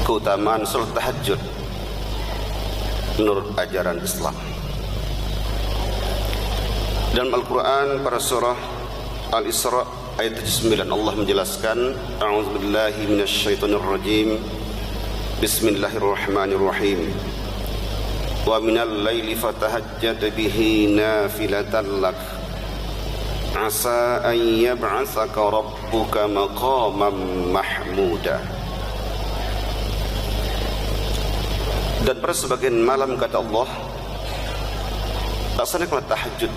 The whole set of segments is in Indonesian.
keutamaan salat tahajud menurut ajaran Islam. Dalam Al-Quran pada surah Al-Isra ayat 79 Allah menjelaskan, a'udzubillahi minasyaitonirrajim, bismillahirrahmanirrahim, wa minal laili fatahajjad bihi nafilatan lak asa an yab'atsaka rabbuka maqaman mahmuda. Dan pada sebagian malam kata Allah, laksanakanlah tahajud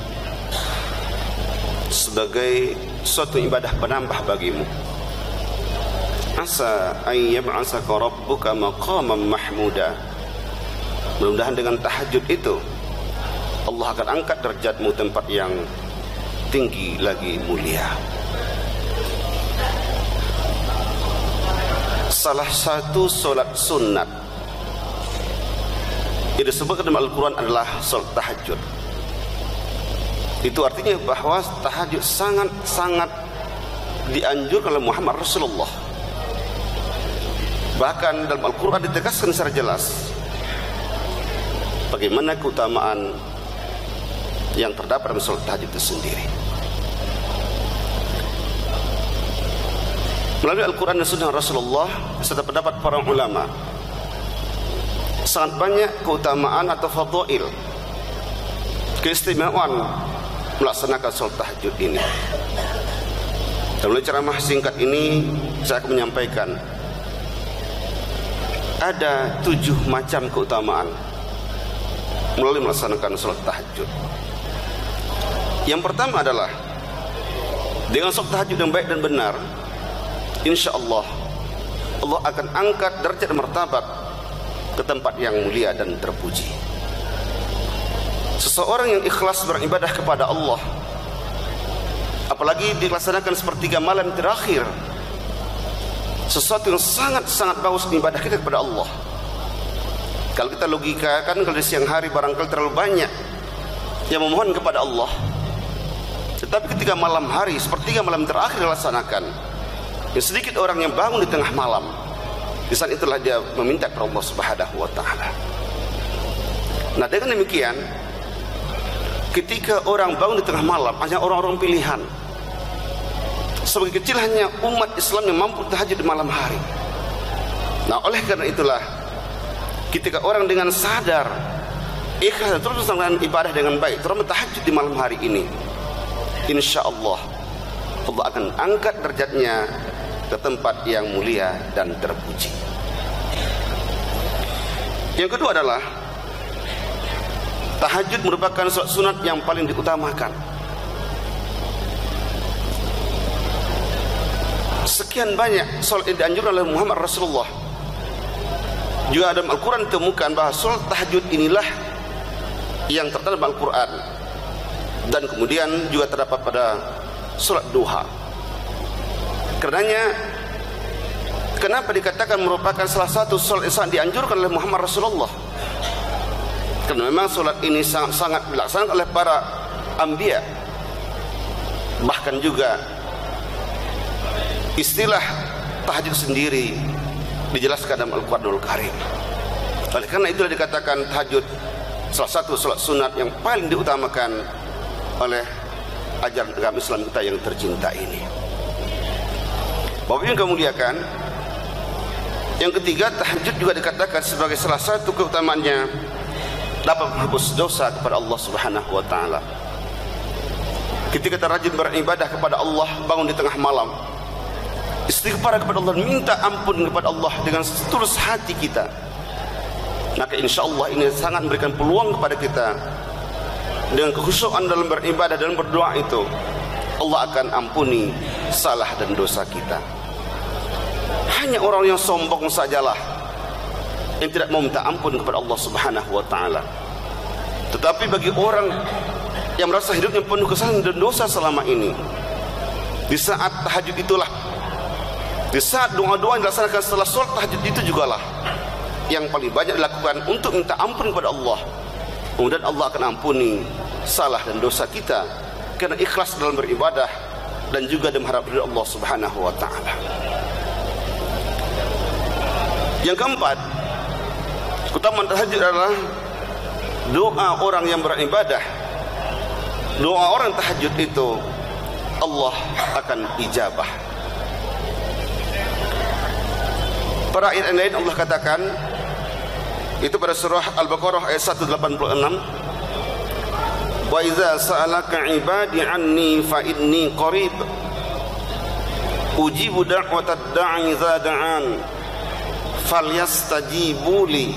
sebagai suatu ibadah penambah bagimu. Asa an yab'atsaka rabbuka maqaman mahmuda. Mudah-mudahan dengan tahajud itu Allah akan angkat derajatmu tempat yang tinggi lagi mulia. Salah satu solat sunat yang disebutkan dalam Al-Quran adalah salat tahajud. Itu artinya bahwa tahajud sangat-sangat dianjurkan oleh Muhammad Rasulullah. Bahkan dalam Al-Quran ditegaskan secara jelas bagaimana keutamaan yang terdapat dalam salat tahajud itu sendiri. Melalui Al-Quran dan Sunnah Rasulullah serta pendapat para ulama, sangat banyak keutamaan atau fadail, keistimewaan melaksanakan salat tahajud ini. Dalam ceramah singkat ini saya akan menyampaikan ada 7 macam keutamaan melalui melaksanakan salat tahajud. Yang pertama adalah dengan salat tahajud yang baik dan benar, insya Allah Allah akan angkat derajat dan martabat ke tempat yang mulia dan terpuji. Seseorang yang ikhlas beribadah kepada Allah, apalagi dilaksanakan sepertiga malam terakhir, sesuatu yang sangat-sangat bagus ibadah kita kepada Allah. Kalau kita logikakan, kalau di siang hari barangkali terlalu banyak yang memohon kepada Allah, tetapi ketika malam hari sepertiga malam terakhir dilaksanakan, yang sedikit orang yang bangun di tengah malam, di saat itulah dia meminta kepada Allah Subhanahu wa taala. Nah, dengan demikian ketika orang bangun di tengah malam, hanya orang-orang pilihan. Sebagai kecil hanya umat Islam yang mampu tahajud di malam hari. Nah, oleh karena itulah ketika orang dengan sadar ikhlas terus melaksanakan ibadah dengan baik, terutama tahajud di malam hari ini, insya Allah Allah akan angkat derajatnya ke tempat yang mulia dan terpuji. Yang kedua adalah tahajud merupakan salat sunat yang paling diutamakan. Sekian banyak salat yang dianjurkan oleh Muhammad Rasulullah. Juga dalam Al-Quran ditemukan bahwa salat tahajud inilah yang terdapat dalam Al-Quran, dan kemudian juga terdapat pada salat duha. Karenanya kenapa dikatakan merupakan salah satu salat yang sangat dianjurkan oleh Muhammad Rasulullah? Karena memang salat ini sangat dilaksanakan oleh para anbiya. Bahkan juga istilah tahajud sendiri dijelaskan dalam Al-Quranul Karim. Oleh karena itulah dikatakan tahajud salah satu salat sunat yang paling diutamakan oleh ajaran agama Islam kita yang tercinta ini. Bapak Ibu yang kami muliakan, yang ketiga, tahajud juga dikatakan sebagai salah satu keutamaannya dapat menghapus dosa kepada Allah Subhanahu wa taala. Ketika kita rajin beribadah kepada Allah, bangun di tengah malam, istighfar kepada Allah, minta ampun kepada Allah dengan setulus hati kita, maka insya Allah ini sangat memberikan peluang kepada kita. Dengan kekhusyukan dalam beribadah dan berdoa itu, Allah akan ampuni salah dan dosa kita. Hanya orang yang sombong sajalah yang tidak mau minta ampun kepada Allah Subhanahu wa taala. Tetapi bagi orang yang merasa hidupnya penuh kesalahan dan dosa selama ini, di saat tahajud itulah, di saat doa-doa yang dilaksanakan setelah sholat tahajud itu jugalah yang paling banyak dilakukan untuk minta ampun kepada Allah. Kemudian Allah akan ampuni salah dan dosa kita karena ikhlas dalam beribadah dan juga mengharap ridha Allah Subhanahu wa taala. Yang keempat, keutamaan tahajud adalah doa orang yang beribadah. Doa orang tahajud itu Allah akan ijabah. Pada ayat yang lain Allah katakan, itu pada surah Al-Baqarah ayat 186, wa idza sa'alaka 'ibadi 'anni fa inni qarib ujibu da'watad da'i idza da'an falyastajibu li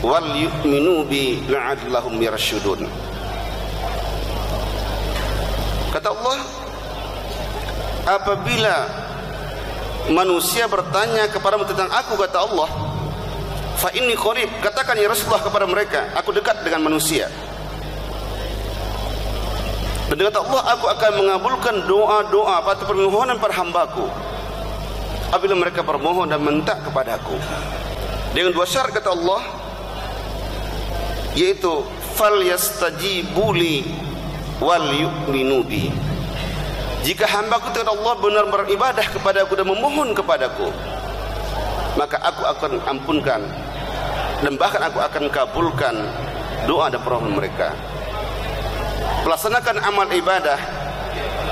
wal yu'minu bi la'allahum yarshudun. Kata Allah, apabila manusia bertanya kepadamu tentang aku, kata Allah, fa inni qarib, katakan ya Rasulullah kepada mereka, aku dekat dengan manusia. Dan kata Allah, aku akan mengabulkan doa-doa atau permohonan para hambaku apabila mereka bermohon dan minta kepadaku. Dengan dua syarat kata Allah, yaitu fal yastajibu li wal yu'minu bi. Jika hambaku kata Allah benar beribadah kepadaku dan memohon kepadaku, maka aku akan ampunkan dan bahkan aku akan kabulkan doa dan permohonan mereka. Melaksanakan amal ibadah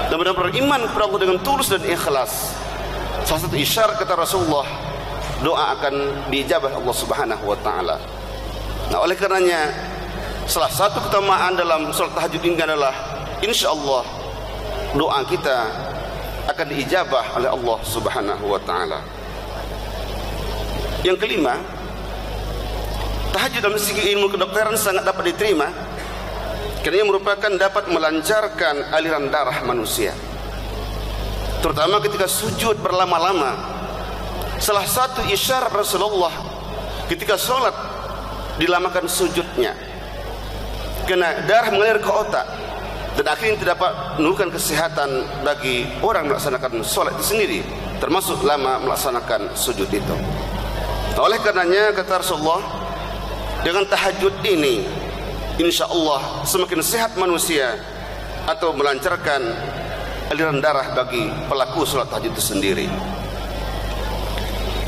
dan benar-benar beriman kepada Allah dengan tulus dan ikhlas, salah satu isyarat kata Rasulullah, doa akan diijabah Allah Subhanahu wa taala. Nah, oleh karenanya salah satu keutamaan dalam salat tahajud ini adalah insyaallah doa kita akan diijabah oleh Allah Subhanahu wa taala. Yang kelima, tahajud dalam segi ilmu kedokteran sangat dapat diterima karena ia merupakan dapat melancarkan aliran darah manusia, terutama ketika sujud berlama-lama. Salah satu isyarat Rasulullah ketika sholat dilamakan sujudnya, karena darah mengalir ke otak dan akhirnya tidak dapat menunjukkan kesehatan bagi orang melaksanakan sholat itu sendiri, termasuk lama melaksanakan sujud itu. Oleh karenanya kata Rasulullah, dengan tahajud ini insya Allah semakin sehat manusia atau melancarkan aliran darah bagi pelaku sholat tahajud itu sendiri.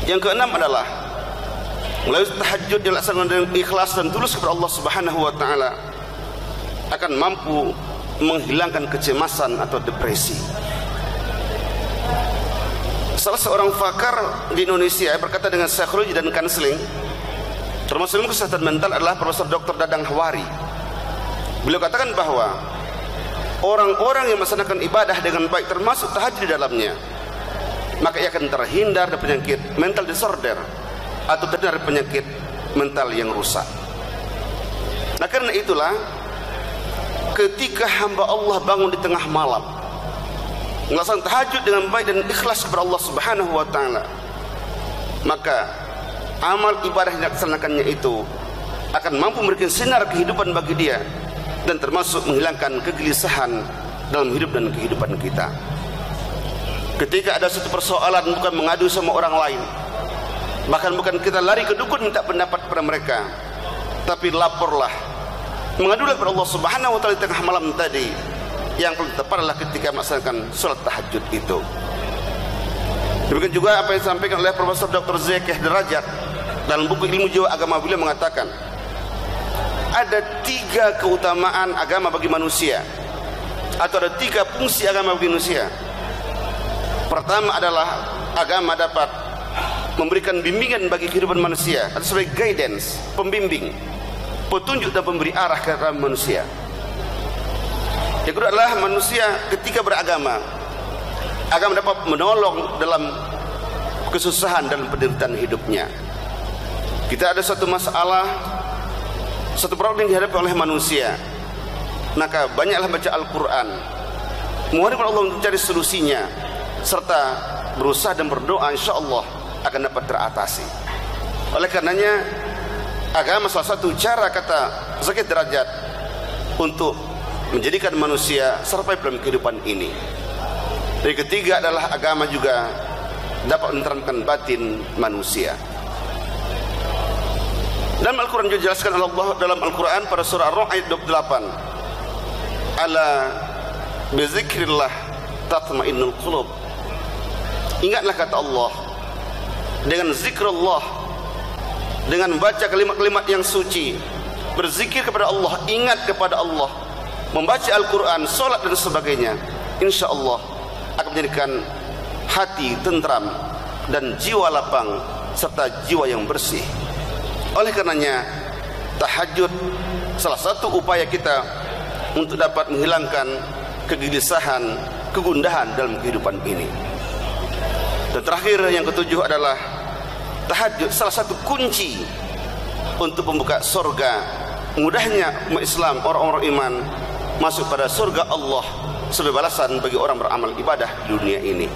Yang keenam adalah melalui tahajud yang dilaksanakan dengan ikhlas dan tulus kepada Allah Subhanahu wa taala akan mampu menghilangkan kecemasan atau depresi. Salah seorang pakar di Indonesia berkata dengan psikologi dan konseling, termasuk ilmu kesehatan mental, adalah Profesor Dr. Dadang Hawari. Beliau katakan bahwa orang-orang yang melaksanakan ibadah dengan baik, termasuk tahajud di dalamnya, maka ia akan terhindar dari penyakit mental disorder atau terhindar dari penyakit mental yang rusak. Nah, karena itulah ketika hamba Allah bangun di tengah malam melaksanakan tahajud dengan baik dan ikhlas kepada Allah Subhanahu wa taala, maka amal ibadah yang dilaksanakannya itu akan mampu memberikan sinar kehidupan bagi dia dan termasuk menghilangkan kegelisahan dalam hidup dan kehidupan kita. Ketika ada satu persoalan, bukan mengadu sama orang lain, bahkan bukan kita lari ke dukun minta pendapat kepada mereka, tapi laporlah, mengadulah kepada Allah Subhanahu wa taala di tengah malam tadi. Yang paling tepat adalah ketika melaksanakan sholat tahajud itu. Demikian juga apa yang disampaikan oleh Profesor Dr. Zekeh Derajat dalam buku Ilmu Jiwa Agama. Beliau mengatakan ada 3 keutamaan agama bagi manusia, atau ada 3 fungsi agama bagi manusia. Pertama adalah agama dapat memberikan bimbingan bagi kehidupan manusia, atau sebagai guidance, pembimbing, petunjuk dan pemberi arah ke dalam manusia. Yang kedua adalah manusia ketika beragama, agama dapat menolong dalam kesusahan dan penderitaan hidupnya. Kita ada satu masalah, satu problem yang dihadapi oleh manusia, maka banyaklah baca Al-Quran, mohon kepada Allah untuk cari solusinya, serta berusaha dan berdoa, insya Allah akan dapat teratasi. Oleh karenanya agama salah satu cara, kata Zakir Derajat, untuk menjadikan manusia survive dalam kehidupan ini. Dan ketiga adalah agama juga dapat menerangkan batin manusia. Dalam Al-Quran juga dijelaskan oleh Allah dalam Al-Quran pada surah Ar-Rum ayat 28, ala bizikrillah tatma'innul qulub. Ingatlah kata Allah, dengan zikrullah dengan membaca kalimat-kalimat yang suci, berzikir kepada Allah, ingat kepada Allah, membaca Al-Quran, solat dan sebagainya, insya Allah akan menjadikan hati tentram dan jiwa lapang serta jiwa yang bersih. Oleh karenanya tahajud salah satu upaya kita untuk dapat menghilangkan kegelisahan, kegundahan dalam kehidupan ini. Dan terakhir, yang ketujuh adalah tahajud salah satu kunci untuk membuka surga, mudahnya umat Islam, orang-orang iman masuk pada surga Allah sebagai balasan bagi orang beramal ibadah di dunia ini.